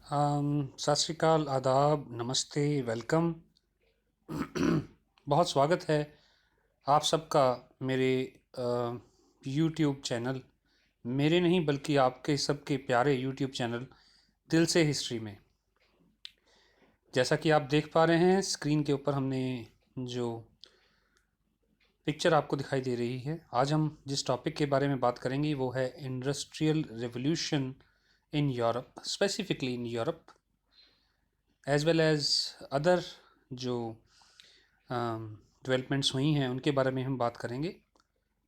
सत श्री अकाल, आदाब, नमस्ते, वेलकम। बहुत स्वागत है आप सबका मेरे यूट्यूब चैनल, मेरे नहीं बल्कि आपके सबके प्यारे यूट्यूब चैनल दिल से हिस्ट्री में। जैसा कि आप देख पा रहे हैं स्क्रीन के ऊपर हमने जो पिक्चर आपको दिखाई दे रही है, आज हम जिस टॉपिक के बारे में बात करेंगे वो है industrial revolution in Europe, specifically in Europe, as well as other जो डेवलपमेंट्स हुई हैं उनके बारे में हम बात करेंगे,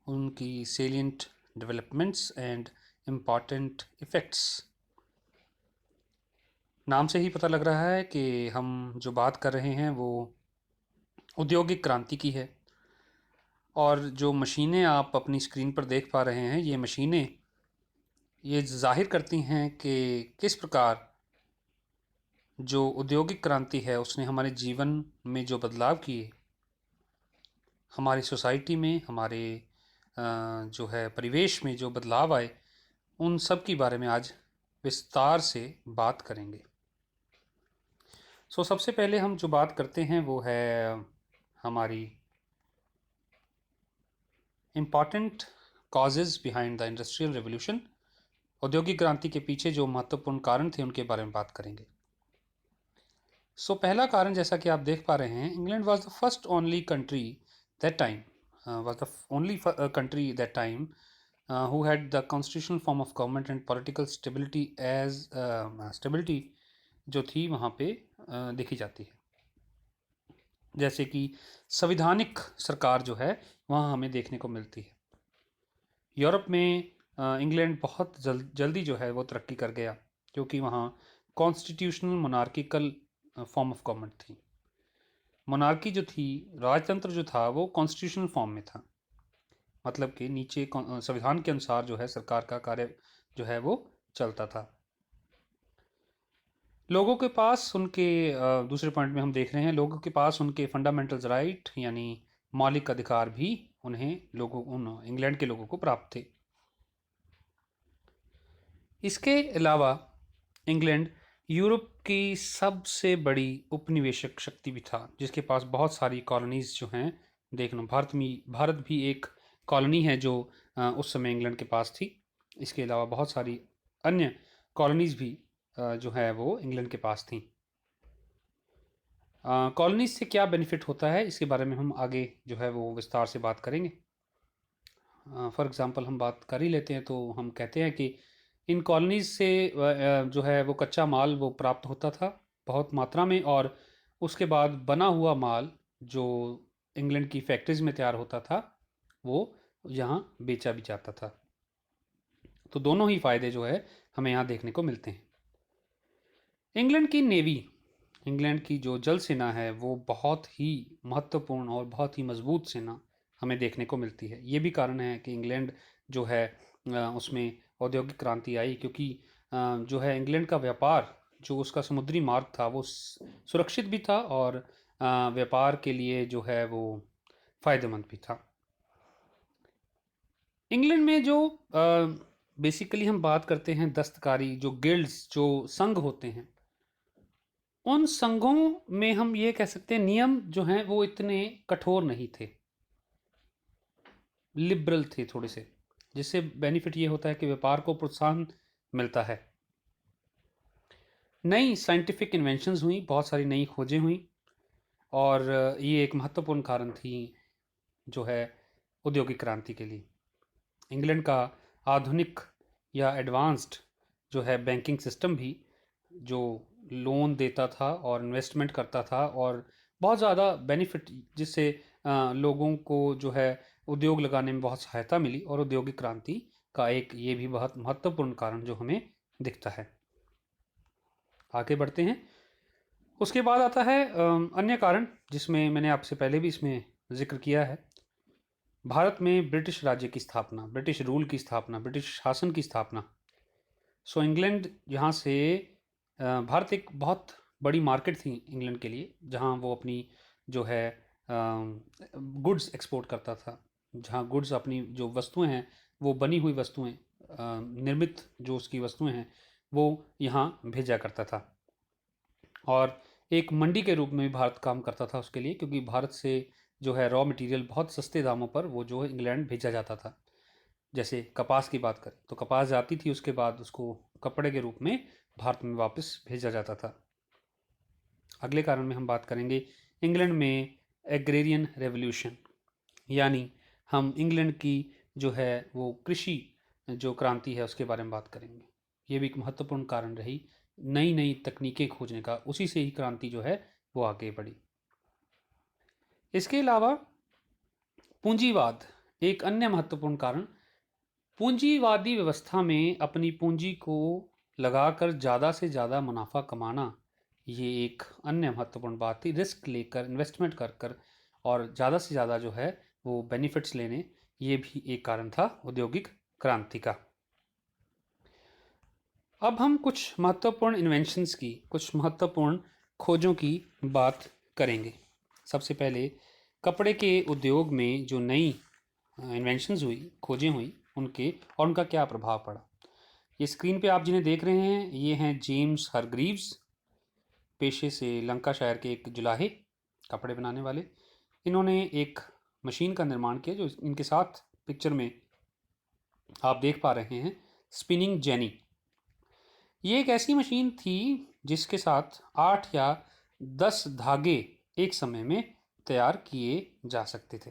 उनकी salient developments and important effects. नाम से ही पता लग रहा है कि हम जो बात कर रहे हैं वो औद्योगिक क्रांति की है। और जो मशीनें आप अपनी स्क्रीन पर देख पा रहे हैं, ये मशीनें ये जाहिर करती हैं कि किस प्रकार जो औद्योगिक क्रांति है उसने हमारे जीवन में जो बदलाव किए, हमारी सोसाइटी में, हमारे जो है परिवेश में जो बदलाव आए, उन सब के बारे में आज विस्तार से बात करेंगे। सबसे पहले हम जो बात करते हैं वो है हमारी important causes behind the industrial revolution. औद्योगिक क्रांति के पीछे जो महत्वपूर्ण कारण थे उनके बारे में बात करेंगे। पहला कारण, जैसा कि आप देख पा रहे हैं, England was the first only country that time was the only country that time who had the constitutional form of government and political stability as stability जो थी वहाँ पे देखी जाती है। जैसे कि संविधानिक सरकार जो है वहाँ हमें देखने को मिलती है। यूरोप में इंग्लैंड बहुत जल्दी जो है वो तरक्की कर गया, क्योंकि वहाँ constitutional monarchical form of government थी। मोनार्की जो थी, राजतंत्र जो था, वो कॉन्स्टिट्यूशनल फॉर्म में था, मतलब कि नीचे संविधान के अनुसार जो है सरकार का कार्य जो है वो चलता था। लोगों के पास उनके दूसरे पॉइंट में हम देख रहे हैं, लोगों के पास उनके फंडामेंटल राइट यानी मौलिक अधिकार भी उन इंग्लैंड के लोगों को प्राप्त थे। इसके अलावा इंग्लैंड यूरोप की सबसे बड़ी उपनिवेशक शक्ति भी था, जिसके पास बहुत सारी कॉलोनीज जो हैं। देख लो, भारत भी एक कॉलोनी है जो उस समय इंग्लैंड के पास थी। इसके अलावा बहुत सारी अन्य कॉलोनीज भी जो है वो इंग्लैंड के पास थी। कॉलोनीज से क्या बेनिफिट होता है इसके बारे में हम आगे जो है वो विस्तार से बात करेंगे। फॉर एग्ज़ाम्पल हम बात कर ही लेते हैं, तो हम कहते हैं कि इन कॉलोनीज से जो है वो कच्चा माल वो प्राप्त होता था बहुत मात्रा में, और उसके बाद बना हुआ माल जो इंग्लैंड की फैक्ट्रीज में तैयार होता था वो यहाँ बेचा भी जाता था। तो दोनों ही फ़ायदे जो है हमें यहाँ देखने को मिलते हैं। इंग्लैंड की नेवी, इंग्लैंड की जो जल सेना है, वो बहुत ही महत्वपूर्ण और बहुत ही मजबूत सेना हमें देखने को मिलती है। ये भी कारण है कि इंग्लैंड जो है उसमें औद्योगिक क्रांति आई, क्योंकि जो है इंग्लैंड का व्यापार, जो उसका समुद्री मार्ग था, वो सुरक्षित भी था और व्यापार के लिए जो है वो फ़ायदेमंद भी था। इंग्लैंड में जो बेसिकली हम बात करते हैं दस्तकारी, जो गिल्ड्स, जो संघ होते हैं, उन संघों में हम ये कह सकते हैं नियम जो हैं वो इतने कठोर नहीं थे, लिबरल थे थोड़े से, जिससे बेनिफिट ये होता है कि व्यापार को प्रोत्साहन मिलता है। नई साइंटिफिक इन्वेंशंस हुई, बहुत सारी नई खोजें हुई, और ये एक महत्वपूर्ण कारण थी जो है औद्योगिक क्रांति के लिए। इंग्लैंड का आधुनिक या एडवांस्ड जो है बैंकिंग सिस्टम भी, जो लोन देता था और इन्वेस्टमेंट करता था, और बहुत ज़्यादा बेनिफिट, जिससे लोगों को जो है उद्योग लगाने में बहुत सहायता मिली, और औद्योगिक क्रांति का एक ये भी बहुत महत्वपूर्ण कारण जो हमें दिखता है। आगे बढ़ते हैं। उसके बाद आता है अन्य कारण, जिसमें मैंने आपसे पहले भी इसमें जिक्र किया है, भारत में ब्रिटिश राज्य की स्थापना, ब्रिटिश रूल की स्थापना, ब्रिटिश शासन की स्थापना। इंग्लैंड यहाँ से भारत एक बहुत बड़ी मार्केट थी इंग्लैंड के लिए, जहाँ वो अपनी जो है गुड्स एक्सपोर्ट करता था, जहाँ गुड्स, अपनी जो वस्तुएं हैं, वो बनी हुई वस्तुएं, निर्मित जो उसकी वस्तुएं हैं, वो यहाँ भेजा करता था। और एक मंडी के रूप में भी भारत काम करता था उसके लिए, क्योंकि भारत से जो है रॉ मटेरियल बहुत सस्ते दामों पर वो जो है इंग्लैंड भेजा जाता था। जैसे कपास की बात करें तो कपास जाती थी, उसके बाद उसको कपड़े के रूप में भारत में वापस भेजा जाता था। अगले कारण में हम बात करेंगे इंग्लैंड में एग्रेरियन रेवोल्यूशन, यानी हम इंग्लैंड की जो है वो कृषि जो क्रांति है उसके बारे में बात करेंगे। ये भी एक महत्वपूर्ण कारण रही नई नई तकनीकें खोजने का, उसी से ही क्रांति जो है वो आगे बढ़ी। इसके अलावा पूंजीवाद एक अन्य महत्वपूर्ण कारण। पूंजीवादी व्यवस्था में अपनी पूंजी को लगाकर ज़्यादा से ज़्यादा मुनाफा कमाना, ये एक अन्य महत्वपूर्ण बात थी। रिस्क लेकर इन्वेस्टमेंट कर कर और ज़्यादा से ज़्यादा जो है वो बेनिफिट्स लेने, ये भी एक कारण था औद्योगिक क्रांति का। अब हम कुछ महत्वपूर्ण इन्वेंशंस की, कुछ महत्वपूर्ण खोजों की बात करेंगे। सबसे पहले कपड़े के उद्योग में जो नई इन्वेंशंस हुई, खोजें हुई, उनके और उनका क्या प्रभाव पड़ा। ये स्क्रीन पे आप जिन्हें देख रहे हैं ये हैं जेम्स हरग्रीव्स, पेशे से लंकाशायर के एक जुलाहे, कपड़े बनाने वाले। इन्होंने एक मशीन का निर्माण किया जो इनके साथ पिक्चर में आप देख पा रहे हैं, स्पिनिंग जेनी। ये एक ऐसी मशीन थी जिसके साथ 8 या 10 धागे एक समय में तैयार किए जा सकते थे।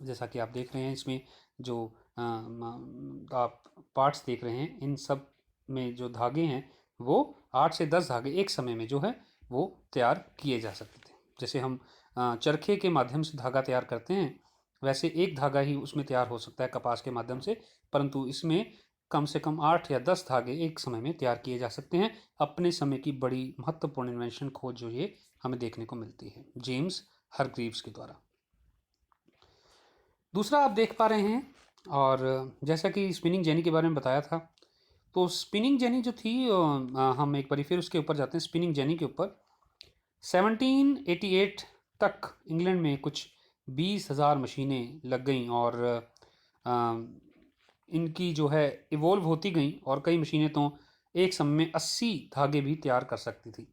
जैसा कि आप देख रहे हैं इसमें जो आप पार्ट्स देख रहे हैं, इन सब में जो धागे हैं वो 8 से 10 धागे एक समय में जो है वो तैयार किए जा सकते थे। जैसे हम चरखे के माध्यम से धागा तैयार करते हैं, वैसे एक धागा ही उसमें तैयार हो सकता है कपास के माध्यम से, परंतु इसमें कम से कम 8 या 10 धागे एक समय में तैयार किए जा सकते हैं। अपने समय की बड़ी महत्वपूर्ण इन्वेंशन खोज जो ये हमें देखने को मिलती है जेम्स हरग्रीव्स के द्वारा। दूसरा आप देख पा रहे हैं, और जैसा कि स्पिनिंग जेनी के बारे में बताया था, तो स्पिनिंग जेनी जो थी हम एक बार फिर उसके ऊपर जाते हैं। स्पिनिंग जेनी के ऊपर 1788 तक इंग्लैंड में कुछ 20,000 मशीनें लग गईं, और इनकी जो है इवोल्व होती गई, और कई मशीनें तो एक समय में 80 धागे भी तैयार कर सकती थी।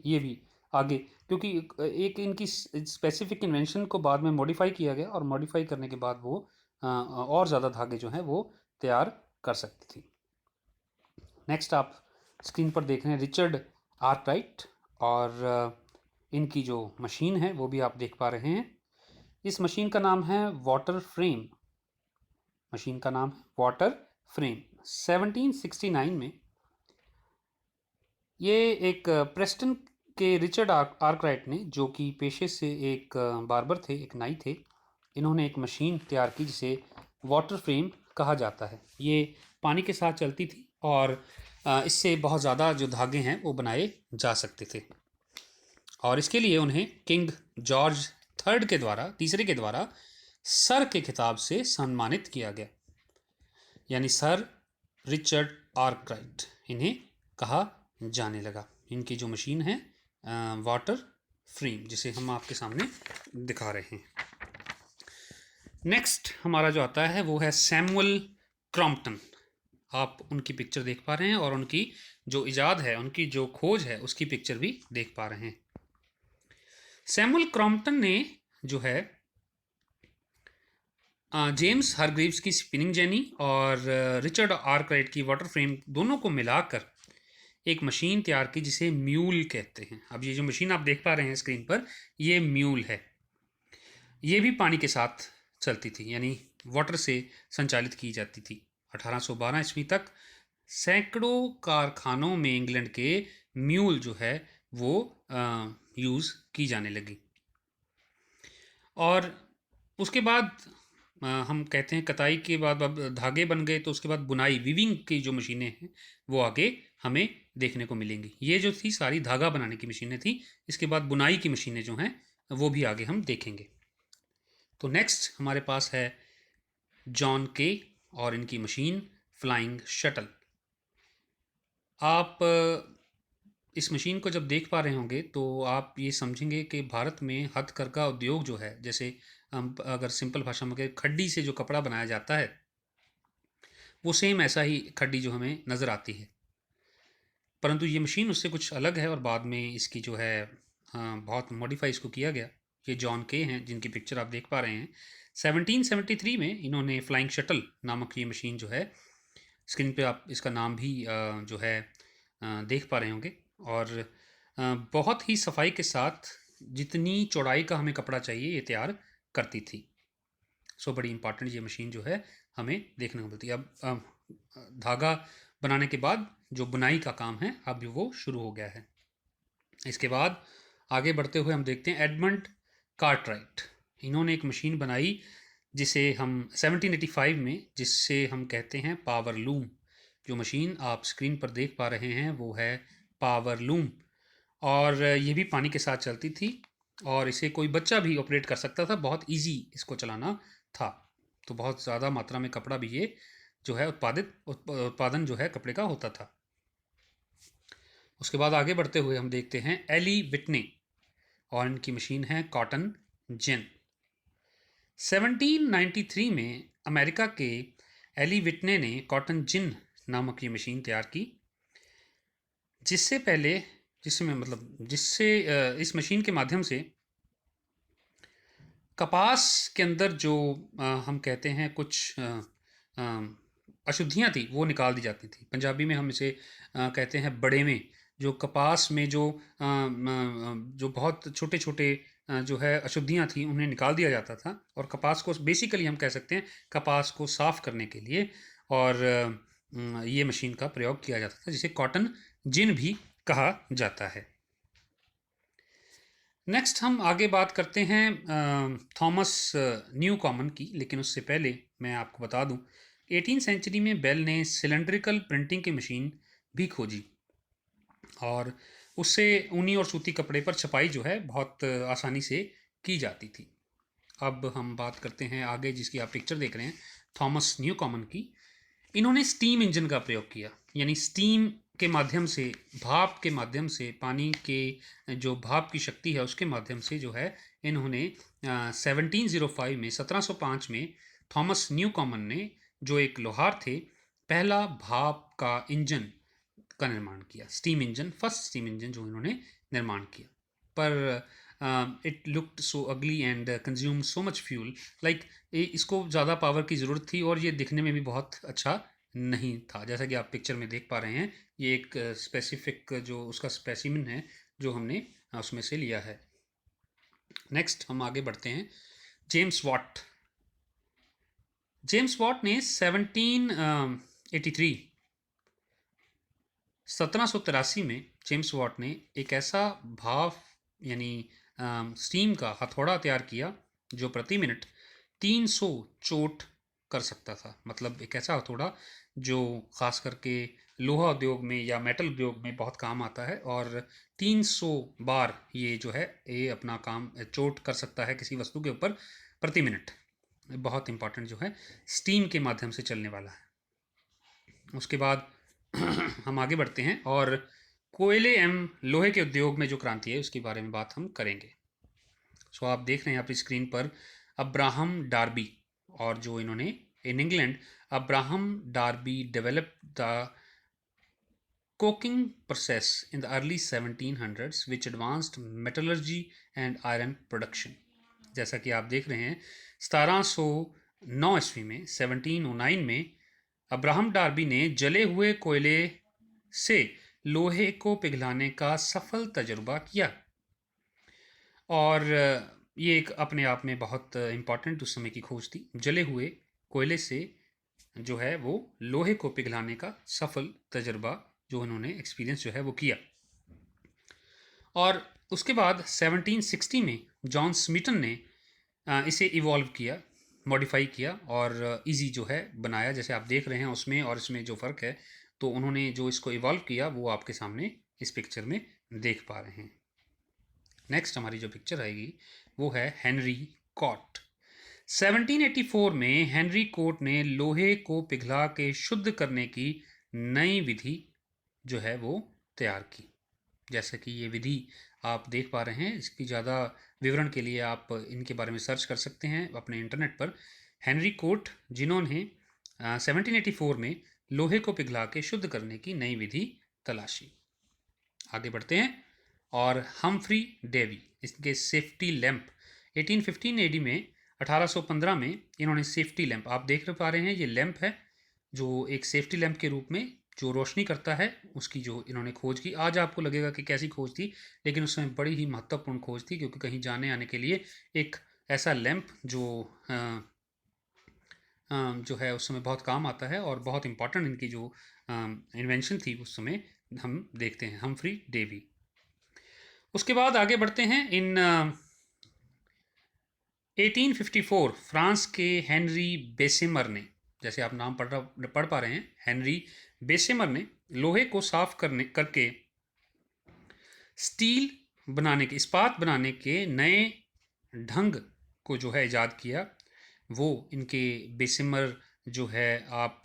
ये भी आगे, क्योंकि एक इनकी स्पेसिफिक इन्वेंशन को बाद में मॉडिफाई किया गया, और मॉडिफाई करने के बाद वो और ज़्यादा धागे जो हैं वो तैयार कर सकती थी। नेक्स्ट आप स्क्रीन पर देख रहे हैं रिचर्ड आर्कराइट, और इनकी जो मशीन है वो भी आप देख पा रहे हैं। इस मशीन का नाम है वाटर फ्रेम। मशीन का नाम है वाटर फ्रेम। 1769 में ये एक प्रेस्टन के रिचर्ड आर्कराइट ने, जो कि पेशे से एक बार्बर थे, एक नाई थे, इन्होंने एक मशीन तैयार की जिसे वाटर फ्रेम कहा जाता है। ये पानी के साथ चलती थी, और इससे बहुत ज़्यादा जो धागे हैं वो बनाए जा सकते थे, और इसके लिए उन्हें किंग जॉर्ज थर्ड के द्वारा, तीसरे के द्वारा सर के खिताब से सम्मानित किया गया, यानी सर रिचर्ड आर्कराइट इन्हें कहा जाने लगा। इनकी जो मशीन है वाटर फ्रेम, जिसे हम आपके सामने दिखा रहे हैं। नेक्स्ट हमारा जो आता है वो है सैमुअल क्रॉम्पटन। आप उनकी पिक्चर देख पा रहे हैं, और उनकी जो इजाद है, उनकी जो खोज है, उसकी पिक्चर भी देख पा रहे हैं। सैमुअल क्रॉम्पटन ने जो है जेम्स हारग्रीव्स की स्पिनिंग जेनी और रिचर्ड आर्कराइट की वाटर फ्रेम दोनों को मिलाकर एक मशीन तैयार की जिसे म्यूल कहते हैं। अब ये जो मशीन आप देख पा रहे हैं स्क्रीन पर, ये म्यूल है। ये भी पानी के साथ चलती थी, यानी वाटर से संचालित की जाती थी। 1812 ईस्वी तक सैकड़ों कारखानों में इंग्लैंड के म्यूल जो है वो यूज़ की जाने लगी। और उसके बाद हम कहते हैं कताई के बाद अब धागे बन गए, तो उसके बाद बुनाई, वीविंग की जो मशीनें हैं वो आगे हमें देखने को मिलेंगी। ये जो थी सारी धागा बनाने की मशीनें थी। इसके बाद बुनाई की मशीनें जो हैं वो भी आगे हम देखेंगे। तो नेक्स्ट हमारे पास है जॉन के और इनकी मशीन फ्लाइंग शटल। आप इस मशीन को जब देख पा रहे होंगे तो आप ये समझेंगे कि भारत में हथकरघा उद्योग जो है, जैसे हम अगर सिंपल भाषा में कहें, खड्डी से जो कपड़ा बनाया जाता है, वो सेम ऐसा ही खड्डी जो हमें नज़र आती है। परंतु ये मशीन उससे कुछ अलग है और बाद में इसकी जो है बहुत मॉडिफाई इसको किया गया। ये जॉन के हैं जिनकी पिक्चर आप देख पा रहे हैं। 1773 में इन्होंने फ्लाइंग शटल नामक ये मशीन जो है, स्क्रीन पे आप इसका नाम भी जो है देख पा रहे होंगे, और बहुत ही सफाई के साथ जितनी चौड़ाई का हमें कपड़ा चाहिए ये तैयार करती थी। सो बड़ी इंपॉर्टेंट ये मशीन जो है हमें देखने को मिलती है। अब धागा बनाने के बाद जो बुनाई का काम है अब वो शुरू हो गया है। इसके बाद आगे बढ़ते हुए हम देखते हैं एडमंड कार्टराइट। इन्होंने एक मशीन बनाई जिसे हम 1785 में, जिससे हम कहते हैं पावर लूम। जो मशीन आप स्क्रीन पर देख पा रहे हैं वो है पावर लूम, और ये भी पानी के साथ चलती थी और इसे कोई बच्चा भी ऑपरेट कर सकता था। बहुत इजी इसको चलाना था। तो बहुत ज़्यादा मात्रा में कपड़ा भी ये जो है उत्पादन जो है कपड़े का होता था। उसके बाद आगे बढ़ते हुए हम देखते हैं एली विटने, और इनकी मशीन है कॉटन जिन। 1793 में अमेरिका के एली विटने ने कॉटन जिन नामक ये मशीन तैयार की, जिससे इस मशीन के माध्यम से कपास के अंदर जो हम कहते हैं कुछ अशुद्धियाँ थी वो निकाल दी जाती थी। पंजाबी में हम इसे कहते हैं बड़ेवें। जो कपास में जो बहुत छोटे छोटे जो है अशुद्धियाँ थी उन्हें निकाल दिया जाता था, और कपास को बेसिकली हम कह सकते हैं कपास को साफ करने के लिए, और ये मशीन का प्रयोग किया जाता था जिसे कॉटन जिन भी कहा जाता है। नेक्स्ट हम आगे बात करते हैं थॉमस न्यू कॉमन की, लेकिन उससे पहले मैं आपको बता दूं 18 सेंचुरी में बेल ने सिलेंड्रिकल प्रिंटिंग की मशीन भी खोजी, और उससे ऊनी और सूती कपड़े पर छपाई जो है बहुत आसानी से की जाती थी। अब हम बात करते हैं आगे, जिसकी आप पिक्चर देख रहे हैं, थॉमस न्यू कॉमन की। इन्होंने स्टीम इंजन का प्रयोग किया, यानी स्टीम के माध्यम से, भाप के माध्यम से, पानी के जो भाप की शक्ति है उसके माध्यम से जो है इन्होंने 1705 में 1705 में थॉमस न्यू कॉमन ने, जो एक लोहार थे, पहला भाप का इंजन का निर्माण किया। Steam engine, first steam engine जो इन्होंने निर्माण किया। पर इट लुक्ड सो अगली and consume so much fuel, like इसको ज़्यादा पावर की ज़रूरत थी और ये दिखने में भी बहुत अच्छा नहीं था। जैसा कि आप पिक्चर में देख पा रहे हैं, ये एक स्पेसिफिक जो उसका स्पेसिमिन है जो हमने उसमें से लिया है। नेक्स्ट हम आगे बढ़ते हैं। James Watt. जेम्स वॉट ने 1783 में जेम्स वॉट ने एक ऐसा भाप यानी स्टीम का हथौड़ा तैयार किया जो प्रति मिनट 300 चोट कर सकता था। मतलब एक ऐसा हथौड़ा जो खास करके लोहा उद्योग में या मेटल उद्योग में बहुत काम आता है, और 300 बार ये जो है ये अपना काम चोट कर सकता है किसी वस्तु के ऊपर प्रति मिनट। बहुत इंपॉर्टेंट जो है स्टीम के माध्यम से चलने वाला है। उसके बाद हम आगे बढ़ते हैं और कोयले एवं लोहे के उद्योग में जो क्रांति है उसके बारे में बात हम करेंगे। सो आप देख रहे हैं अपनी स्क्रीन पर अब्राहम डार्बी, और जो इन्होंने in England Abraham Derby developed the coking process in the early 1700s which advanced metallurgy and iron production। जैसा कि आप देख रहे हैं 1709 ईस्वी में 1709 में अब्राहम डार्बी ने जले हुए कोयले से लोहे को पिघलाने का सफल तजुर्बा किया, और ये एक अपने आप में बहुत इम्पॉर्टेंट उस समय की खोज थी। जले हुए कोयले से जो है वो लोहे को पिघलाने का सफल तजुर्बा जो उन्होंने एक्सपीरियंस जो है वो किया। और उसके बाद 1760 में जॉन स्मिटन ने इसे इवॉल्व किया, मॉडिफाई किया और इजी जो है बनाया, जैसे आप देख रहे हैं उसमें और इसमें जो फ़र्क है। तो उन्होंने जो इसको इवॉल्व किया वो आपके सामने इस पिक्चर में देख पा रहे हैं। नेक्स्ट हमारी जो पिक्चर आएगी वो है हेनरी कॉट। 1784 में हेनरी कोट ने लोहे को पिघला के शुद्ध करने की नई विधि जो है वो तैयार की। जैसा कि ये विधि आप देख पा रहे हैं, इसकी ज़्यादा विवरण के लिए आप इनके बारे में सर्च कर सकते हैं अपने इंटरनेट पर। हेनरी कोट, जिन्होंने 1784 में लोहे को पिघला के शुद्ध करने की नई विधि तलाशी। आगे बढ़ते हैं। और हम्फ्री डेवी, इसके सेफ्टी लैंप 1815 एडी में, 1815 में इन्होंने सेफ्टी लैंप, आप देख पा रहे हैं ये लैंप है जो एक सेफ्टी लैंप के रूप में जो रोशनी करता है, उसकी जो इन्होंने खोज की। आज आपको लगेगा कि कैसी खोज थी, लेकिन उस समय बड़ी ही महत्वपूर्ण खोज थी, क्योंकि कहीं जाने आने के लिए एक ऐसा लैंप जो है उस समय बहुत काम आता है, और बहुत इंपॉर्टेंट इनकी जो इन्वेंशन थी उस समय हम देखते हैं, हम्फ्री डेवी। उसके बाद आगे बढ़ते हैं। इन 1854 फ्रांस के हेनरी बेसेमर ने, जैसे आप नाम पढ़ पा रहे हैं, हेनरी बेसेमर ने लोहे को साफ करके स्टील बनाने के, इस्पात बनाने के नए ढंग को जो है ईजाद किया। वो इनके बेसिमर जो है आप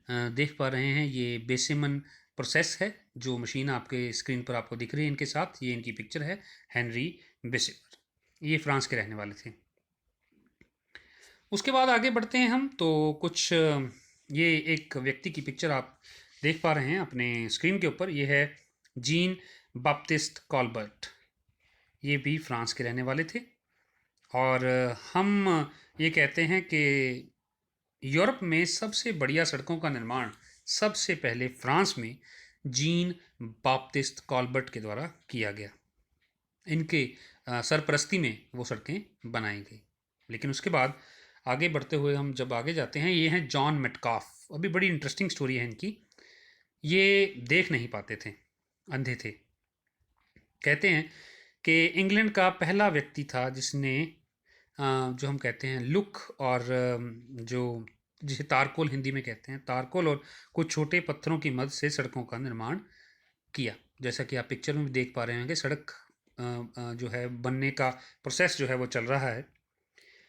देख पा रहे हैं, ये बेसिमन प्रोसेस है, जो मशीन आपके स्क्रीन पर आपको दिख रही है इनके साथ, ये इनकी पिक्चर है, हेनरी बेसिमर, ये फ्रांस के रहने वाले थे। उसके बाद आगे बढ़ते हैं हम, तो कुछ ये एक व्यक्ति की पिक्चर आप देख पा रहे हैं अपने स्क्रीन के ऊपर, ये है जीन बाप्टिस्ट कॉल्बर्ट, ये भी फ्रांस के रहने वाले थे। और हम ये कहते हैं कि यूरोप में सबसे बढ़िया सड़कों का निर्माण सबसे पहले फ्रांस में जीन बाप्टिस्ट कॉल्बर्ट के द्वारा किया गया। इनके सरपरस्ती में वो सड़कें बनाई गई। लेकिन उसके बाद आगे बढ़ते हुए हम जब आगे जाते हैं, ये हैं जॉन मेटकाफ। अभी बड़ी इंटरेस्टिंग स्टोरी है इनकी। ये देख नहीं पाते थे, अंधे थे। कहते हैं कि इंग्लैंड का पहला व्यक्ति था जिसने जो हम कहते हैं लुक, और जो जिसे तारकोल हिंदी में कहते हैं, तारकोल और कुछ छोटे पत्थरों की मदद से सड़कों का निर्माण किया। जैसा कि आप पिक्चर में भी देख पा रहे होंगे, सड़क जो है बनने का प्रोसेस जो है वो चल रहा है।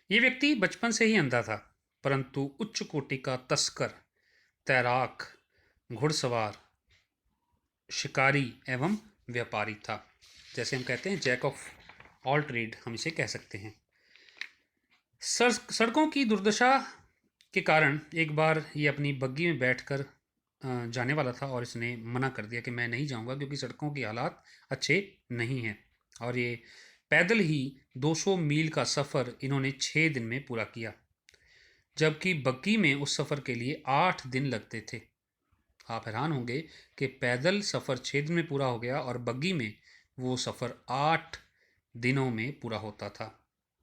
ये व्यक्ति बचपन से ही अंधा था, परंतु उच्च कोटि का तस्कर, तैराक, घुड़सवार, शिकारी एवं व्यापारी था। जैसे हम कहते हैं जैक ऑफ ऑल ट्रेड, हम इसे कह सकते हैं। सड़कों की दुर्दशा के कारण एक बार ये अपनी बग्गी में बैठकर जाने वाला था, और इसने मना कर दिया कि मैं नहीं जाऊंगा, क्योंकि सड़कों की हालात अच्छे नहीं हैं। और ये पैदल ही 200 मील का सफ़र इन्होंने 6 दिन में पूरा किया, जबकि बग्गी में उस सफ़र के लिए 8 दिन लगते थे। आप हैरान होंगे कि पैदल सफ़र 6 दिन में पूरा हो गया, और बग्गी में वो सफ़र 8 दिनों में पूरा होता था।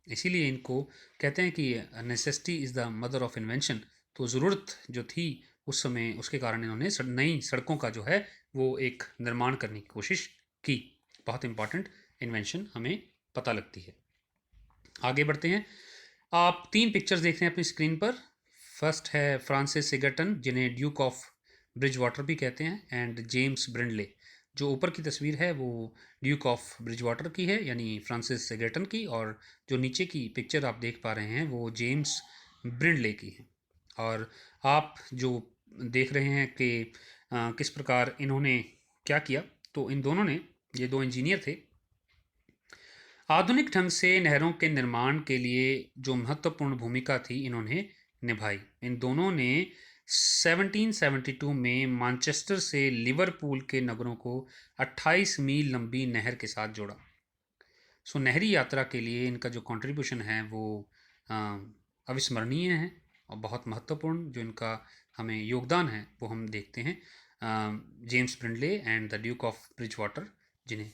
इसीलिए इनको कहते हैं कि necessity is the mother of invention. तो ज़रूरत जो थी उस समय, उसके कारण इन्होंने नई सड़कों का जो है वो एक निर्माण करने की कोशिश की। बहुत इंपॉर्टेंट इन्वेंशन हमें पता लगती है। आगे बढ़ते हैं। आप 3 पिक्चर्स देख रहे हैं अपनी स्क्रीन पर। फर्स्ट है फ्रांसिस एगर्टन, जिन्हें ड्यूक ऑफ ब्रिज वाटर भी कहते हैं, एंड जेम्स ब्रिंडले। जो ऊपर की तस्वीर है वो ड्यूक ऑफ ब्रिज वाटर की है, यानी फ्रांसिस एगर्टन की, और जो नीचे की पिक्चर आप देख पा रहे हैं वो जेम्स ब्रिंडले की है। और आप जो देख रहे हैं कि किस प्रकार इन्होंने क्या किया, तो इन दोनों ने, ये 2 इंजीनियर थे, आधुनिक ढंग से नहरों के निर्माण के लिए जो महत्वपूर्ण भूमिका थी इन्होंने निभाई। इन दोनों ने 1772 में मैनचेस्टर से लिवरपूल के नगरों को 28 मील लंबी नहर के साथ जोड़ा। सो नहरी यात्रा के लिए इनका जो कंट्रीब्यूशन है वो अविस्मरणीय है, और बहुत महत्वपूर्ण जो इनका हमें योगदान है वो हम देखते हैं। James Brindley and the Duke of Bridgewater, जिन्हें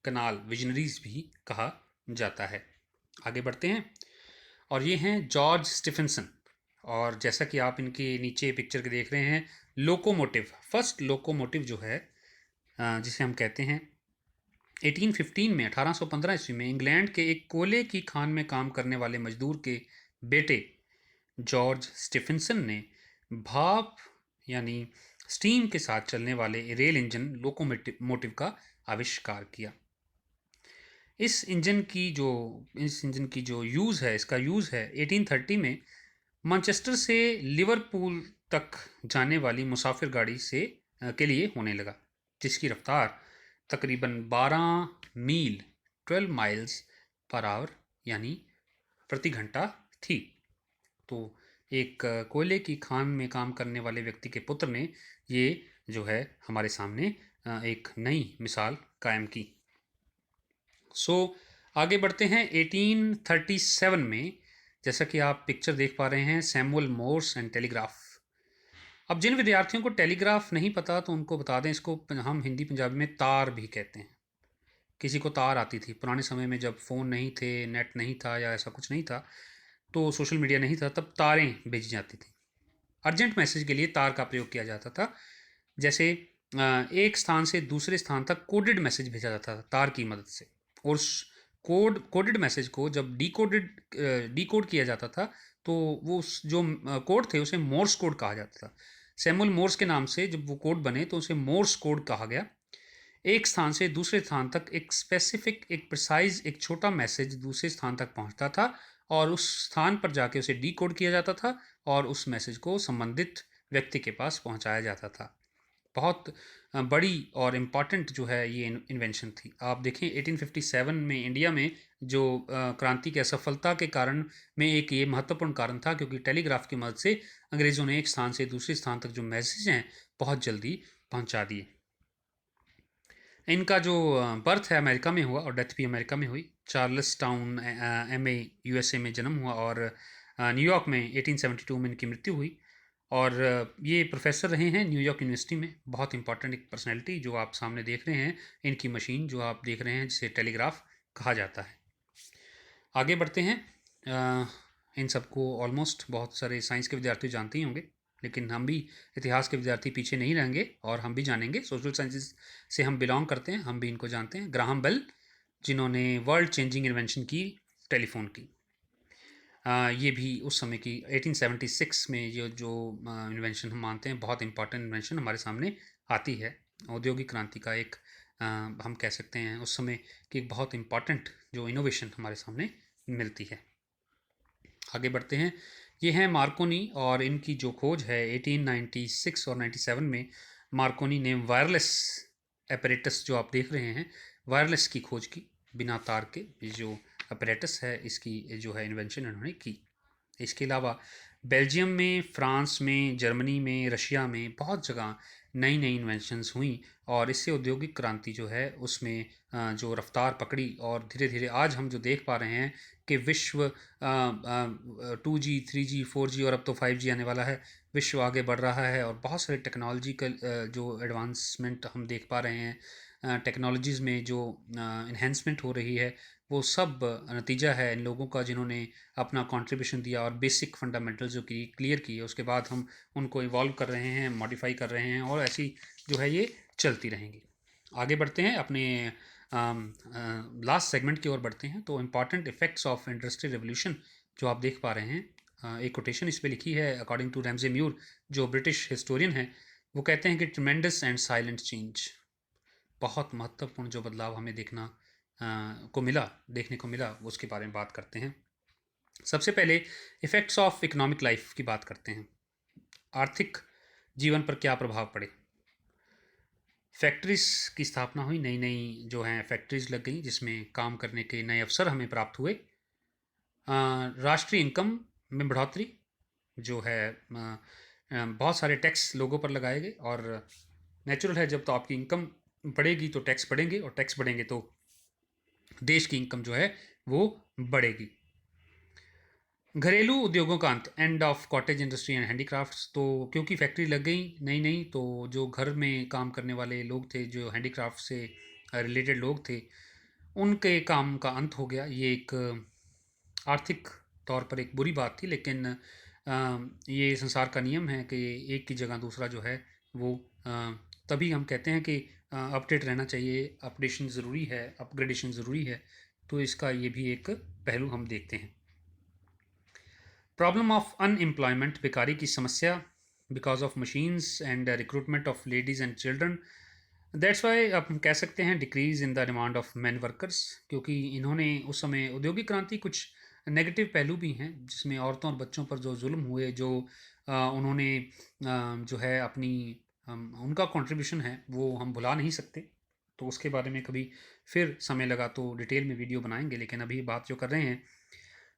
कनाल विजनरीज भी कहा जाता है। आगे बढ़ते हैं, और ये हैं जॉर्ज स्टीफेंसन। और जैसा कि आप इनके नीचे पिक्चर के देख रहे हैं, लोकोमोटिव, फर्स्ट लोकोमोटिव जो है जिसे हम कहते हैं 1815 में, 1815 ईस्वी में इंग्लैंड के एक कोयले की खान में काम करने वाले मजदूर के बेटे जॉर्ज स्टीफेंसन ने भाप यानी स्टीम के साथ चलने वाले रेल इंजन लोकोमोटिव का आविष्कार किया। इस इंजन की जो यूज़ है, इसका यूज़ है 1830 में मैनचेस्टर से लिवरपूल तक जाने वाली मुसाफिर गाड़ी के लिए होने लगा, जिसकी रफ्तार तकरीबन 12 मील 12 माइल्स पर आवर यानी प्रति घंटा थी। तो एक कोयले की खान में काम करने वाले व्यक्ति के पुत्र ने ये जो है हमारे सामने एक नई मिसाल कायम की। आगे बढ़ते हैं 1837 में। जैसा कि आप पिक्चर देख पा रहे हैं, सैमुअल मोर्स एंड टेलीग्राफ। अब जिन विद्यार्थियों को टेलीग्राफ नहीं पता तो उनको बता दें, इसको हम हिंदी पंजाबी में तार भी कहते हैं। किसी को तार आती थी पुराने समय में, जब फ़ोन नहीं थे, नेट नहीं था या ऐसा कुछ नहीं था, तो सोशल मीडिया नहीं था, तब तारें भेजी जाती थी। अर्जेंट मैसेज के लिए तार का प्रयोग किया जाता था। जैसे एक स्थान से दूसरे स्थान तक कोडेड मैसेज भेजा जाता था तार की मदद से, और उस कोडेड मैसेज को जब डीकोड किया जाता था, तो वो जो कोड थे उसे मोर्स कोड कहा जाता था। सैमुअल मोर्स के नाम से जब वो कोड बने तो उसे मोर्स कोड कहा गया। एक स्थान से दूसरे स्थान तक एक स्पेसिफिक, एक प्रिसाइज, एक छोटा मैसेज दूसरे स्थान तक पहुंचता था, और उस स्थान पर जाके उसे डीकोड किया जाता था और उस मैसेज को संबंधित व्यक्ति के पास पहुंचाया जाता था। बहुत बड़ी और इम्पॉर्टेंट जो है ये इन्वेंशन थी। आप देखें 1857 में इंडिया में जो क्रांति की असफलता के कारण में एक ये महत्वपूर्ण कारण था, क्योंकि टेलीग्राफ की मदद से अंग्रेज़ों ने एक स्थान से दूसरे स्थान तक जो मैसेज हैं बहुत जल्दी पहुंचा दिए। इनका जो बर्थ है अमेरिका में हुआ और डेथ भी अमेरिका में हुई। चार्ल्स टाउन MA USA में जन्म हुआ, और न्यूयॉर्क में 1872 में इनकी मृत्यु हुई। और ये प्रोफेसर रहे हैं न्यूयॉर्क यूनिवर्सिटी में। बहुत इंपॉर्टेंट एक पर्सनैलिटी जो आप सामने देख रहे हैं, इनकी मशीन जो आप देख रहे हैं जिसे टेलीग्राफ कहा जाता है। आगे बढ़ते हैं। इन सबको ऑलमोस्ट बहुत सारे साइंस के विद्यार्थी जानते ही होंगे, लेकिन हम भी इतिहास के विद्यार्थी पीछे नहीं रहेंगे और हम भी जानेंगे। सोशल साइंसेज से हम बिलोंग करते हैं, हम भी इनको जानते हैं। ग्राहम बेल, जिन्होंने वर्ल्ड चेंजिंग इन्वेंशन की, टेलीफोन की। ये भी उस समय की 1876 में ये जो इन्वेंशन हम मानते हैं बहुत इंपॉर्टेंट इन्वेंशन हमारे सामने आती है। औद्योगिक क्रांति का एक हम कह सकते हैं उस समय की एक बहुत इंपॉर्टेंट जो इनोवेशन हमारे सामने मिलती है। आगे बढ़ते हैं। ये हैं मार्कोनी, और इनकी जो खोज है 1896 और 97 में मार्कोनी ने वायरलेस एपरेटस जो आप देख रहे हैं, वायरलेस की खोज की, बिना तार के। ये जो अपरेटस है इसकी जो है इन्वेंशन इन्होंने की। इसके अलावा बेल्जियम में, फ्रांस में, जर्मनी में, रशिया में बहुत जगह नई नई इन्वेंशंस हुई, और इससे औद्योगिक क्रांति जो है उसमें जो रफ्तार पकड़ी, और धीरे धीरे आज हम जो देख पा रहे हैं कि विश्व 2G 3G 4G और अब तो 5G आने वाला है, विश्व आगे बढ़ रहा है, और बहुत सारे टेक्नोलॉजिकल जो एडवांसमेंट हम देख पा रहे हैं, टेक्नोलॉजीज़ में जो इन्हेंसमेंट हो रही है, वो सब नतीजा है इन लोगों का जिन्होंने अपना कंट्रीब्यूशन दिया और बेसिक फंडामेंटल्स जो की क्लियर किए। उसके बाद हम उनको इवॉल्व कर रहे हैं, मॉडिफाई कर रहे हैं, और ऐसी जो है ये चलती रहेंगी। आगे बढ़ते हैं, अपने लास्ट सेगमेंट की ओर बढ़ते हैं। तो important effects of industrial revolution जो आप देख पा रहे हैं, एक कोटेशन इस पर लिखी है अकॉर्डिंग टू रैमजे म्यूर, जो ब्रिटिश हिस्टोरियन है। वो कहते हैं कि ट्रेमेंडस एंड साइलेंट चेंज, बहुत महत्वपूर्ण जो बदलाव हमें देखने को मिला, उसके बारे में बात करते हैं। सबसे पहले इफ़ेक्ट्स ऑफ इकोनॉमिक लाइफ की बात करते हैं। आर्थिक जीवन पर क्या प्रभाव पड़े। फैक्ट्रीज़ की स्थापना हुई, नई नई जो हैं फैक्ट्रीज़ लग गई, जिसमें काम करने के नए अवसर हमें प्राप्त हुए। राष्ट्रीय इनकम में बढ़ोतरी जो है, बहुत सारे टैक्स लोगों पर लगाए गए, और नेचुरल है जब तो आपकी इनकम बढ़ेगी तो टैक्स बढ़ेंगे, और टैक्स बढ़ेंगे तो देश की इनकम जो है वो बढ़ेगी। घरेलू उद्योगों का अंत, end of cottage industry and handicrafts. तो क्योंकि फैक्ट्री लग गई नई नई, तो जो घर में काम करने वाले लोग थे, जो हैंडीक्राफ्ट से रिलेटेड लोग थे, उनके काम का अंत हो गया। ये एक आर्थिक तौर पर एक बुरी बात थी, लेकिन ये संसार का नियम है कि एक की जगह दूसरा जो है वो तभी हम कहते हैं कि अपडेट रहना चाहिए, अपडेशन ज़रूरी है, अपग्रेडेशन ज़रूरी है। तो इसका ये भी एक पहलू हम देखते हैं। प्रॉब्लम ऑफ अनएम्प्लॉयमेंट, बेकारी की समस्या, because of machines and recruitment of ladies and children. That's why आप हम कह सकते हैं decrease in the demand of man workers, क्योंकि इन्होंने उस समय औद्योगिक क्रांति कुछ नेगेटिव पहलू भी हैं, जिसमें औरतों और बच्चों पर जो जुल्म हुए, जो उन्होंने जो है अपनी उनका कंट्रीब्यूशन है वो हम भुला नहीं सकते। तो उसके बारे में कभी फिर समय लगा तो डिटेल में वीडियो बनाएंगे, लेकिन अभी बात जो कर रहे हैं,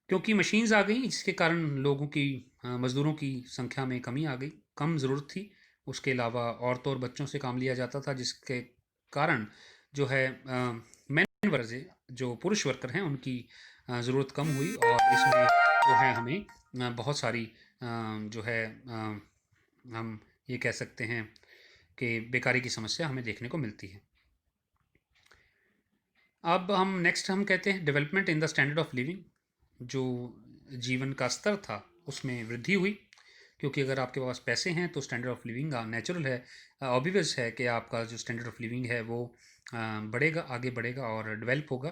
क्योंकि मशीन्स आ गई जिसके कारण लोगों की मज़दूरों की संख्या में कमी आ गई, कम ज़रूरत थी। उसके अलावा औरतों और बच्चों से काम लिया जाता था, जिसके कारण जो है मैन वर्कर जो पुरुष वर्कर हैं उनकी ज़रूरत कम हुई, और इसमें जो है हमें बहुत सारी जो है हम ये कह सकते हैं कि बेकारी की समस्या हमें देखने को मिलती है। अब हम कहते हैं development in the standard of living. जो जीवन का स्तर था उसमें वृद्धि हुई, क्योंकि अगर आपके पास पैसे हैं तो स्टैंडर्ड ऑफ लिविंग नेचुरल है, ऑब्वियस है कि आपका जो स्टैंडर्ड ऑफ लिविंग है वो बढ़ेगा, आगे बढ़ेगा और डेवलप होगा।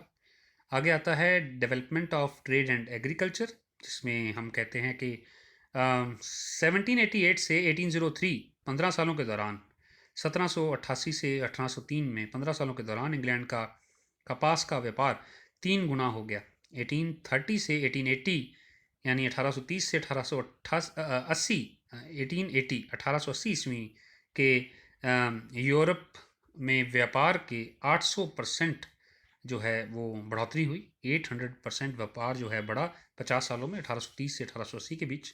आगे आता है development of trade and agriculture, जिसमें हम कहते हैं कि 1788 से 1803, 15 सालों के दौरान, 1788 से 1803 में 15 सालों के दौरान इंग्लैंड का कपास का व्यापार 3 गुना हो गया। 1830 से 1880 यानी 1830 से 1880 1880 ईस्वी के यूरोप में व्यापार के 800% जो है वो बढ़ोतरी हुई। 800% व्यापार जो है बढ़ा 50 सालों में, 1830 से 1880 के बीच।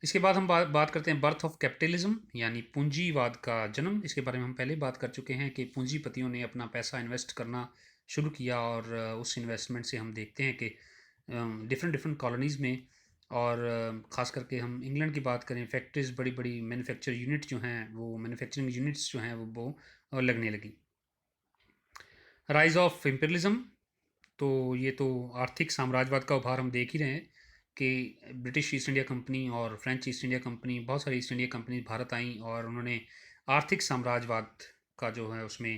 इसके बाद हम बात करते हैं बर्थ ऑफ कैपिटलिज्म, यानी पूंजीवाद का जन्म। इसके बारे में हम पहले बात कर चुके हैं कि पूंजीपतियों ने अपना पैसा इन्वेस्ट करना शुरू किया, और उस इन्वेस्टमेंट से हम देखते हैं कि डिफरेंट डिफरेंट कॉलोनीज़ में, और ख़ास करके हम इंग्लैंड की बात करें, फैक्ट्रीज, बड़ी बड़ी मैन्युफैक्चर यूनिट जो हैं वो मैन्युफैक्चरिंग यूनिट्स जो हैं वो लगने लगी। राइज ऑफ इम्पीरियलिज्म, तो ये तो आर्थिक साम्राज्यवाद का उभार हम देख ही रहे हैं कि ब्रिटिश ईस्ट इंडिया कंपनी और फ्रेंच ईस्ट इंडिया कंपनी, बहुत सारी ईस्ट इंडिया कंपनी भारत आई और उन्होंने आर्थिक साम्राज्यवाद का जो है उसमें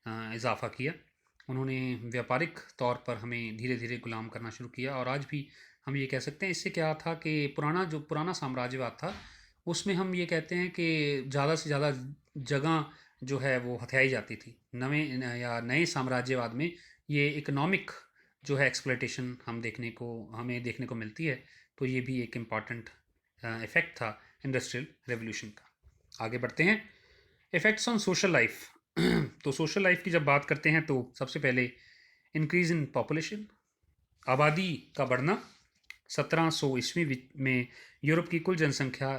इजाफा किया। उन्होंने व्यापारिक तौर पर हमें धीरे धीरे गुलाम करना शुरू किया, और आज भी हम ये कह सकते हैं इससे क्या था कि पुराना साम्राज्यवाद था उसमें हम ये कहते हैं कि ज़्यादा से ज़्यादा जगह जो है वो हथियाई जाती थी। नए साम्राज्यवाद में ये इकोनॉमिक जो है एक्सप्लॉयटेशन हमें देखने को मिलती है। तो ये भी एक इम्पॉर्टेंट इफ़ेक्ट था इंडस्ट्रियल रेवोल्यूशन का। आगे बढ़ते हैं, इफ़ेक्ट्स ऑन सोशल लाइफ। तो सोशल लाइफ की जब बात करते हैं तो सबसे पहले इंक्रीज़ इन पॉपुलेशन, आबादी का बढ़ना। 1700 ईस्वी में यूरोप की कुल जनसंख्या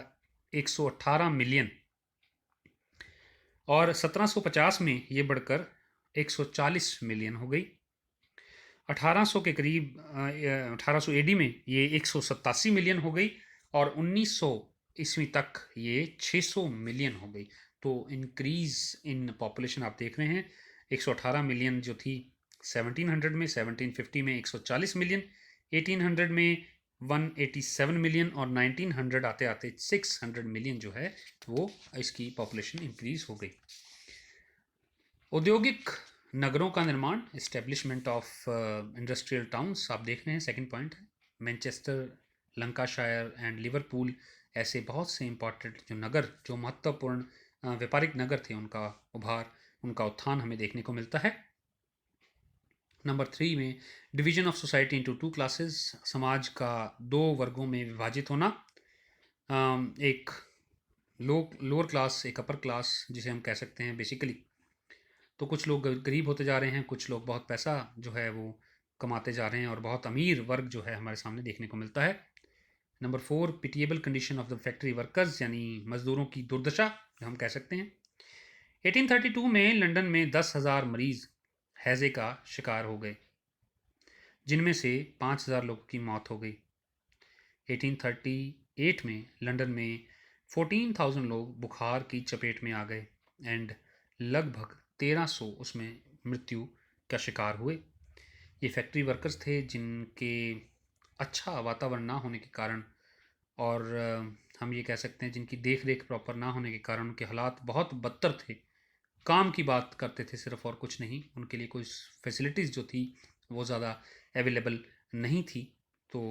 118 मिलियन, और 1750 में ये बढ़कर 140 मिलियन हो गई। 1800 के करीब 1800 एडी में ये 187 मिलियन हो गई, और 1900 ईस्वी तक ये 600 मिलियन हो गई। तो इंक्रीज इन पॉपुलेशन आप देख रहे हैं, 118 मिलियन जो थी 1700 में, 1750 में 140 मिलियन, 1800 में 187 मिलियन, और 1900 आते आते 600 मिलियन जो है वो इसकी पॉपुलेशन इंक्रीज हो गई। औद्योगिक नगरों का निर्माण, इस्टेब्लिशमेंट ऑफ इंडस्ट्रियल टाउन्स, आप देख रहे हैं सेकंड पॉइंट है। मैनचेस्टर, लंकाशायर एंड लिवरपूल, ऐसे बहुत से इंपॉर्टेंट जो नगर, जो महत्वपूर्ण व्यापारिक नगर थे, उनका उत्थान हमें देखने को मिलता है। नंबर 3 में division of society into 2 classes, समाज का 2 वर्गों में विभाजित होना। एक लोअर क्लास, एक अपर क्लास जिसे हम कह सकते हैं बेसिकली। तो कुछ लोग गरीब होते जा रहे हैं, कुछ लोग बहुत पैसा जो है वो कमाते जा रहे हैं, और बहुत अमीर वर्ग जो है हमारे सामने देखने को मिलता है। Number 4, pitiable condition of the factory workers, यानी मजदूरों की दुर्दशा जो हम कह सकते हैं। 1832 में लंदन में 10,000 मरीज हैजे का शिकार हो गए, जिनमें से 5,000 लोगों की मौत हो गई। 1838 में लंदन में 14,000 लोग बुखार की चपेट में आ गए, एंड लगभग 1300 उसमें मृत्यु का शिकार हुए। ये फैक्ट्री वर्कर्स थे जिनके अच्छा वातावरण ना होने के कारण, और हम ये कह सकते हैं जिनकी देख रेख प्रॉपर ना होने के कारण उनके हालात बहुत बदतर थे। काम की बात करते थे सिर्फ, और कुछ नहीं। उनके लिए कोई फैसिलिटीज़ जो थी वो ज़्यादा अवेलेबल नहीं थी। तो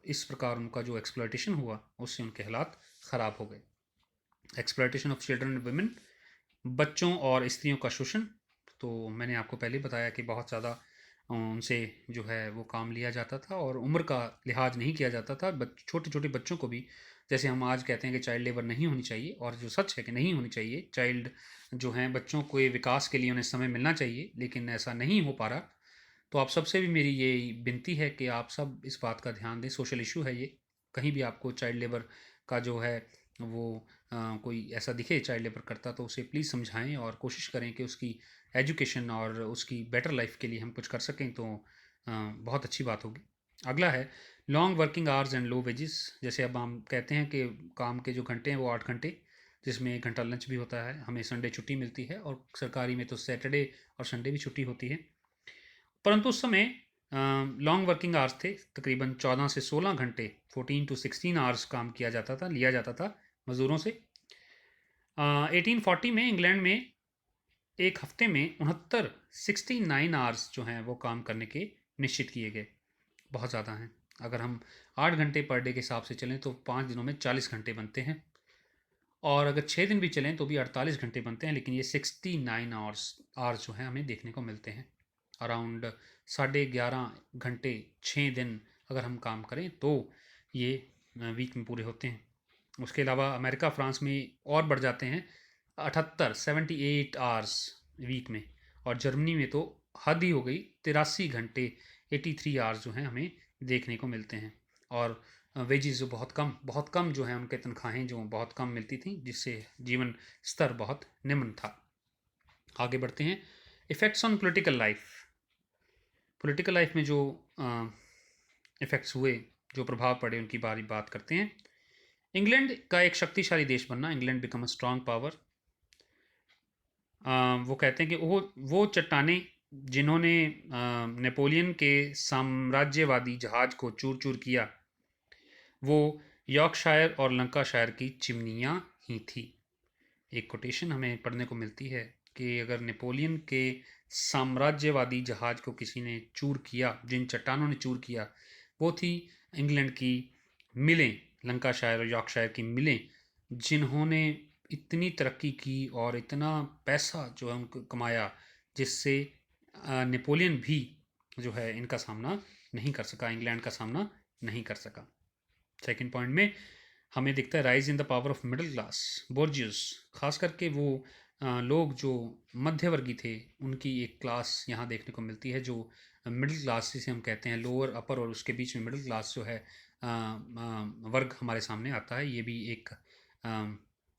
इस प्रकार उनका जो एक्सप्लॉयटेशन हुआ उससे उनके हालात ख़राब हो गए। Exploitation of children and women, बच्चों और स्त्रियों का शोषण। तो मैंने आपको पहले बताया कि बहुत ज़्यादा उनसे जो है वो काम लिया जाता था, और उम्र का लिहाज नहीं किया जाता था। छोटे छोटे बच्चों को भी, जैसे हम आज कहते हैं कि चाइल्ड लेबर नहीं होनी चाहिए, और जो सच है कि नहीं होनी चाहिए, चाइल्ड जो हैं बच्चों को विकास के लिए उन्हें समय मिलना चाहिए, लेकिन ऐसा नहीं हो पा रहा। तो आप सबसे भी मेरी ये विनती है कि आप सब इस बात का ध्यान दें, सोशल इशू है ये। कहीं भी आपको चाइल्ड लेबर का जो है वो कोई ऐसा दिखे चाइल्ड लेबर करता तो उसे प्लीज़ समझाएं और कोशिश करें कि उसकी एजुकेशन और उसकी बेटर लाइफ के लिए हम कुछ कर सकें, तो बहुत अच्छी बात होगी। अगला है long working hours and low wages. जैसे अब हम कहते हैं कि काम के जो घंटे हैं वो 8 घंटे, जिसमें 1 घंटा लंच भी होता है, हमें संडे छुट्टी मिलती है और सरकारी में तो सैटरडे और संडे भी छुट्टी होती है। परंतु उस समय लॉन्ग वर्किंग आवर्स थे, तकरीबन 14 से 16 घंटे, 14 to 16 आवर्स काम किया जाता था, लिया जाता था मज़दूरों से। 1840 में इंग्लैंड में एक हफ्ते में 69 आवर्स जो हैं वो काम करने के निश्चित किए गए। बहुत ज़्यादा हैं। अगर हम 8 घंटे पर डे के हिसाब से चलें तो 5 दिनों में 40 घंटे बनते हैं, और अगर 6 दिन भी चलें तो भी 48 घंटे बनते हैं। लेकिन ये 69 आवर्स जो हैं हमें देखने को मिलते हैं। अराउंड 11.5 घंटे 6 दिन अगर हम काम करें तो ये वीक में पूरे होते हैं। उसके अलावा अमेरिका फ्रांस में और बढ़ जाते हैं, 78 आवर्स वीक में। और जर्मनी में तो हद ही हो गई, 83 घंटे 83 आवर्स जो हैं हमें देखने को मिलते हैं। और वेजेस जो बहुत कम जो हैं, उनके तनख्वाहें जो बहुत कम मिलती थी, जिससे जीवन स्तर बहुत निम्न था। आगे बढ़ते हैं, effects on political life. Political life में जो इफ़ेक्ट्स हुए, जो प्रभाव पड़े, उनकी बात करते हैं। इंग्लैंड का एक शक्तिशाली देश बनना, England become a strong power. वो कहते हैं कि वो चट्टानें जिन्होंने नेपोलियन के साम्राज्यवादी जहाज को चूर चूर किया, वो यॉर्कशायर और लंकाशायर की चिमनियाँ ही थी। एक कोटेशन हमें पढ़ने को मिलती है कि अगर नेपोलियन के साम्राज्यवादी जहाज को किसी ने चूर किया, जिन चट्टानों ने चूर किया, वो थी इंग्लैंड की मिलें, लंकाशायर और यॉर्कशायर की मिलें, जिन्होंने इतनी तरक्की की और इतना पैसा जो है उनको कमाया, जिससे नेपोलियन भी जो है इनका सामना नहीं कर सका, इंग्लैंड का सामना नहीं कर सका। सेकंड पॉइंट में हमें दिखता है rise in the power of middle class, bourgeois. खास करके वो लोग जो मध्यवर्गीय थे, उनकी एक क्लास यहाँ देखने को मिलती है, जो मिडिल क्लास जिसे हम कहते हैं, लोअर अपर और उसके बीच में मिडिल क्लास जो है वर्ग हमारे सामने आता है। ये भी एक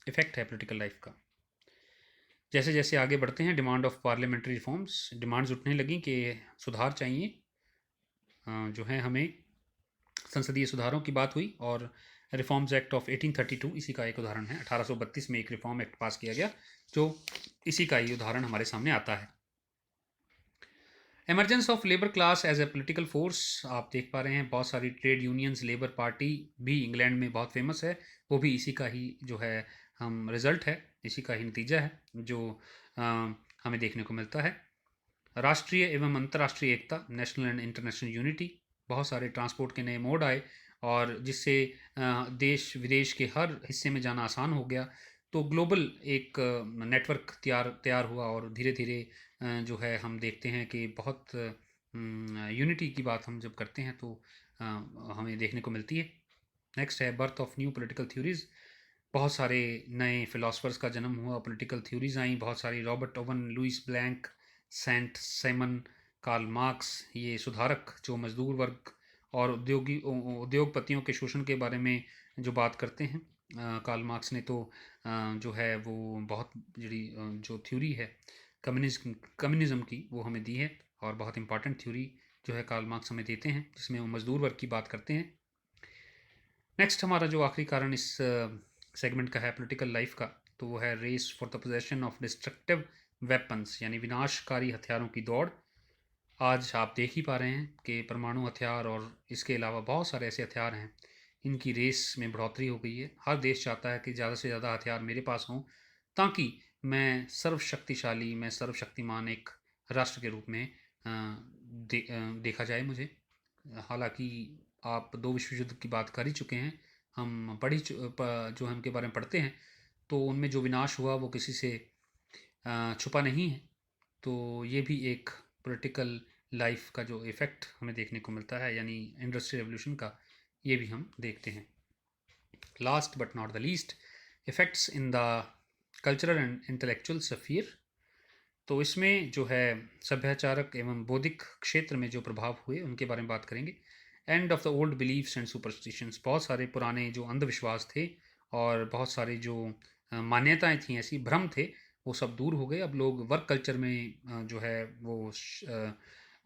इफ़ेक्ट है पॉलिटिकल लाइफ का। जैसे जैसे आगे बढ़ते हैं, demand of parliamentary reforms, demands उठने लगी कि सुधार चाहिए, जो है हमें संसदीय सुधारों की बात हुई। और रिफॉर्म्स एक्ट ऑफ 1832 इसी का एक उदाहरण है। 1832 में एक रिफॉर्म एक्ट पास किया गया, जो इसी का ही उदाहरण हमारे सामने आता है। Emergence of labour class as a political force, आप देख पा रहे हैं बहुत सारी ट्रेड यूनियंस, लेबर पार्टी भी इंग्लैंड में बहुत फेमस है। वो भी इसी का ही जो है हम रिजल्ट है, इसी का ही नतीजा है जो हमें देखने को मिलता है। राष्ट्रीय एवं अंतर्राष्ट्रीय एकता, नेशनल एंड इंटरनेशनल यूनिटी, बहुत सारे ट्रांसपोर्ट के नए मोड आए और जिससे देश विदेश के हर हिस्से में जाना आसान हो गया। तो ग्लोबल एक नेटवर्क तैयार हुआ और धीरे धीरे जो है हम देखते हैं कि बहुत यूनिटी की बात हम जब करते हैं तो हमें देखने को मिलती है। नेक्स्ट है birth of new political theories. बहुत सारे नए फिलोसफर्स का जन्म हुआ, पॉलिटिकल थ्योरीज आई बहुत सारी, Robert Owen, Louis Blanc, Saint Simon, Karl Marx, ये सुधारक जो मजदूर वर्ग और उद्योगपतियों के शोषण के बारे में जो बात करते हैं। कार्ल मार्क्स ने तो जो है वो बहुत जो थ्योरी है कम्युनिज्म की, वो हमें दी है और बहुत इंपॉर्टेंट थ्योरी जो है कार्ल मार्क्स हमें देते हैं, जिसमें वो मजदूर वर्ग की बात करते हैं। नेक्स्ट हमारा जो आखिरी कारण इस सेगमेंट का है पॉलिटिकल लाइफ का, तो वो है race for the possession of destructive weapons, यानी विनाशकारी हथियारों की दौड़। आज आप देख ही पा रहे हैं कि परमाणु हथियार और इसके अलावा बहुत सारे ऐसे हथियार हैं, इनकी रेस में बढ़ोतरी हो गई है। हर देश चाहता है कि ज़्यादा से ज़्यादा हथियार मेरे पास हों, ताकि मैं सर्वशक्तिशाली, मैं सर्वशक्तिमान एक राष्ट्र के रूप में देखा जाए मुझे। हालांकि आप 2 विश्व युद्ध की बात कर ही चुके हैं, हम जो हम के बारे में पढ़ते हैं, तो उनमें जो विनाश हुआ वो किसी से छुपा नहीं है। तो ये भी एक पॉलिटिकल लाइफ का जो इफ़ेक्ट हमें देखने को मिलता है, यानी इंडस्ट्रियल रेवोल्यूशन का, ये भी हम देखते हैं। Last but not the least, effects in the cultural and intellectual sphere. तो इसमें जो है सभ्याचारक एवं बौद्धिक क्षेत्र में जो प्रभाव हुए उनके बारे में बात करेंगे। End of the old beliefs and superstitions, बहुत सारे पुराने जो अंधविश्वास थे और बहुत सारी जो मान्यताएं थी, ऐसी भ्रम थे, वो सब दूर हो गए। अब लोग वर्क कल्चर में जो है वो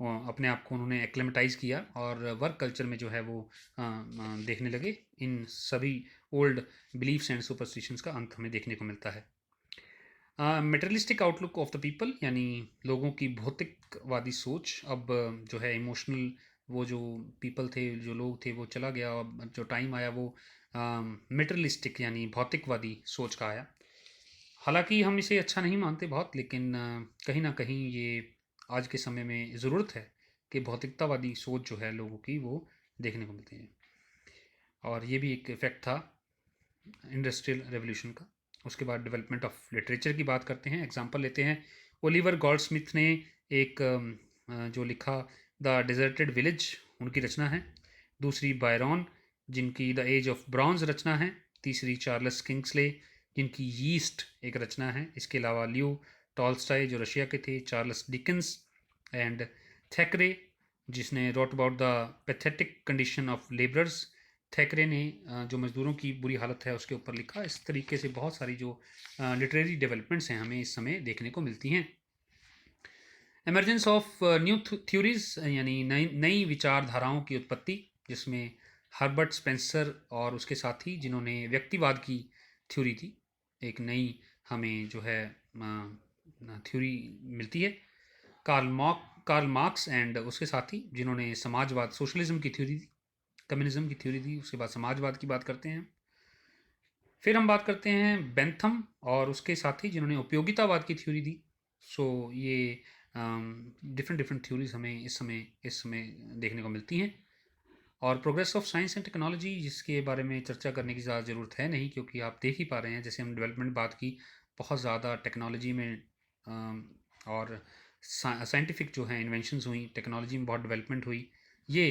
अपने आप को उन्होंने एक्लेमेटाइज़ किया और वर्क कल्चर में जो है वो देखने लगे। इन सभी ओल्ड बिलीफ्स एंड सुपरस्टिशंस का अंत हमें देखने को मिलता है। Materialistic outlook of the people, यानी लोगों की भौतिकवादी सोच अब जो है इमोशनल, वो जो पीपल थे, जो लोग थे, वो चला गया। अब जो टाइम आया वो मटेरियलिस्टिक यानी भौतिकवादी सोच का आया। हालांकि हम इसे अच्छा नहीं मानते बहुत, लेकिन कहीं ना कहीं ये आज के समय में ज़रूरत है कि भौतिकतावादी सोच जो है लोगों की वो देखने को मिलती है। और ये भी एक इफ़ेक्ट था इंडस्ट्रियल रेवोल्यूशन का। उसके बाद डेवलपमेंट ऑफ लिटरेचर की बात करते हैं, एग्जांपल लेते हैं। ओलिवर गोल्डस्मिथ ने एक जो लिखा द डिजर्टेड विलेज, उनकी रचना है। दूसरी बायरॉन, जिनकी द एज ऑफ ब्रॉन्ज रचना है। तीसरी चार्ल्स किंग्सले, जिनकी यीस्ट एक रचना है। इसके अलावा लियो टॉल्स्टॉय जो रशिया के थे, चार्ल्स डिकेंस एंड थैकरे, जिसने wrote about the pathetic condition of labourers. Thackeray ने जो मज़दूरों की बुरी हालत है उसके ऊपर लिखा। इस तरीके से बहुत सारी जो लिटरेरी डेवलपमेंट्स हैं हमें इस समय देखने को मिलती हैं। एमरजेंस ऑफ न्यू थ्योरीज, यानी नई नई विचारधाराओं की उत्पत्ति, जिसमें हर्बर्ट स्पेंसर और उसके साथी, जिन्होंने व्यक्तिवाद की थ्योरी थी, एक नई हमें जो है थ्योरी मिलती है। कार्ल मार्क्स एंड उसके साथी, जिन्होंने समाजवाद, सोशलिज्म की थ्योरी दी, कम्युनिज्म की थ्योरी दी। उसके बाद समाजवाद की बात करते हैं। फिर हम बात करते हैं बेंथम और उसके साथी, जिन्होंने उपयोगितावाद की थ्योरी दी। सो ये डिफरेंट डिफरेंट थ्योरीज हमें इस समय देखने को मिलती हैं। और progress of science and technology, जिसके बारे में चर्चा करने की ज़्यादा ज़रूरत है नहीं, क्योंकि आप देख ही पा रहे हैं, जैसे हम डेवलपमेंट बात की, बहुत ज़्यादा टेक्नोलॉजी में और साइंटिफिक जो है इन्वेंशंस हुई, टेक्नोलॉजी में बहुत डेवलपमेंट हुई। ये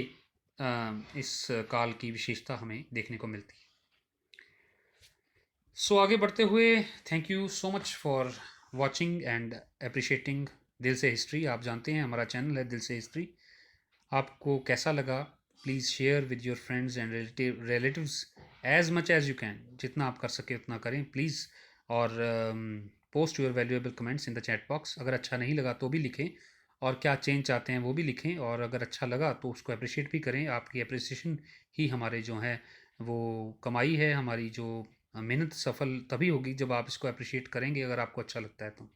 इस काल की विशेषता हमें देखने को मिलती है। सो आगे बढ़ते हुए, thank you so much for watching and appreciating दिल से हिस्ट्री। आप जानते हैं हमारा चैनल है दिल से हिस्ट्री। आपको कैसा लगा, please share with your friends and relatives as much as you can. जितना आप कर सके उतना करें प्लीज़। और post your valuable comments in the chat box. अगर अच्छा नहीं लगा तो भी लिखें, और क्या चेंज चाहते हैं वो भी लिखें। और अगर अच्छा लगा तो उसको अप्रिशिएट भी करें। आपकी अप्रिसिएशन ही हमारे जो है वो कमाई है। हमारी जो मेहनत सफल तभी होगी जब आप इसको अप्रिशिएट करेंगे, अगर आपको अच्छा लगता है तो।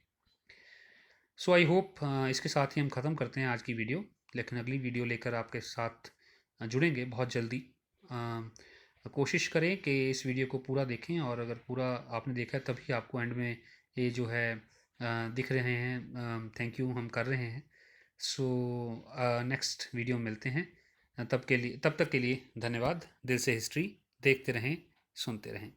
सो आई होप, इसके साथ ही हम ख़त्म करते हैं आज की वीडियो। लेकिन अगली वीडियो लेकर आपके साथ जुड़ेंगे बहुत जल्दी। कोशिश करें कि इस वीडियो को पूरा देखें, और अगर पूरा आपने देखा है तभी आपको एंड में ये जो है दिख रहे हैं थैंक यू हम कर रहे हैं। सो नेक्स्ट वीडियो में मिलते हैं। तब तक के लिए धन्यवाद। दिल से हिस्ट्री देखते रहें, सुनते रहें।